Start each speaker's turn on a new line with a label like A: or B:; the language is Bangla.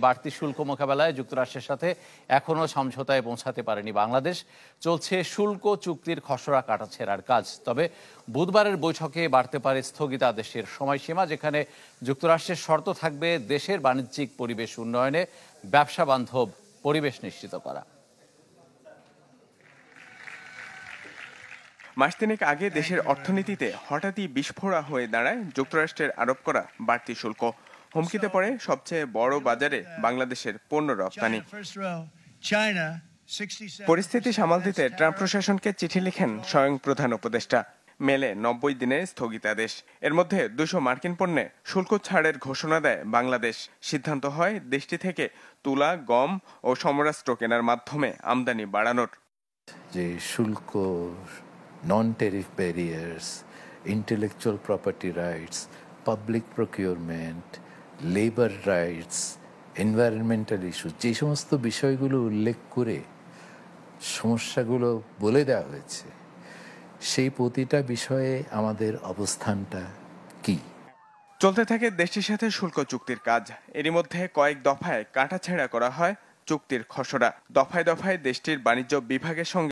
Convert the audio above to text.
A: বাড়তি শুল্ক মোকাবেলায় যুক্তরাষ্ট্রের সাথে এখনও সমঝোতায় পৌঁছাতে পারেনি বাংলাদেশ। চলছে শুল্ক চুক্তির খসড়া কাটাছেঁড়ার কাজ। তবে বুধবারের বৈঠকে বাড়তে পারে স্থগিতাদেশের সময়সীমা, যেখানে যুক্তরাষ্ট্রের শর্ত থাকবে দেশের বাণিজ্যিক পরিবেশ উন্নয়নে ব্যবসা বান্ধব পরিবেশ নিশ্চিত করা।
B: মাস তিনেক আগে দেশের অর্থনীতিতে হঠাৎই বিস্ফোরা হয়ে দাঁড়ায় যুক্তরাষ্ট্রের আরোপ করা বাড়তি শুল্ক। হুমকিতে পড়ে সবচেয়ে বড় বাজারে বাংলাদেশের পণ্য রপ্তানি। পরিস্থিতি সামাল দিতে ট্রাম্প প্রশাসনকে চিঠি লিখেন স্বয়ং প্রধান উপদেষ্টা। মেলে 90 দিনের স্থগিতাদেশ। এর মধ্যে 200 মার্কিন পণ্যে শুল্ক ছাড়ের ঘোষণা দেয় বাংলাদেশ। সিদ্ধান্ত হয় দেশটি থেকে তুলা, গম ও সমরাস্ত্র কেনার মাধ্যমে আমদানি বাড়ানোর।
C: যে শুল্ক, non tariff barriers, intellectual property rights, public procurement, labour rights, environmental issue, যে সমস্ত বিষয়গুলো উল্লেখ করে সমস্যাগুলো বলে দেওয়া হয়েছে, সেই প্রতিটা বিষয়ে আমাদের অবস্থানটা কি।
B: চলতে থাকে দেশটির সাথে শুল্ক চুক্তির কাজ। এরই মধ্যে কয়েক দফায় কাটাছেঁড়া করা হয় চুক্তির খসড়া। দফায় দফায় দেশটির বাণিজ্য বিভাগের সঙ্গে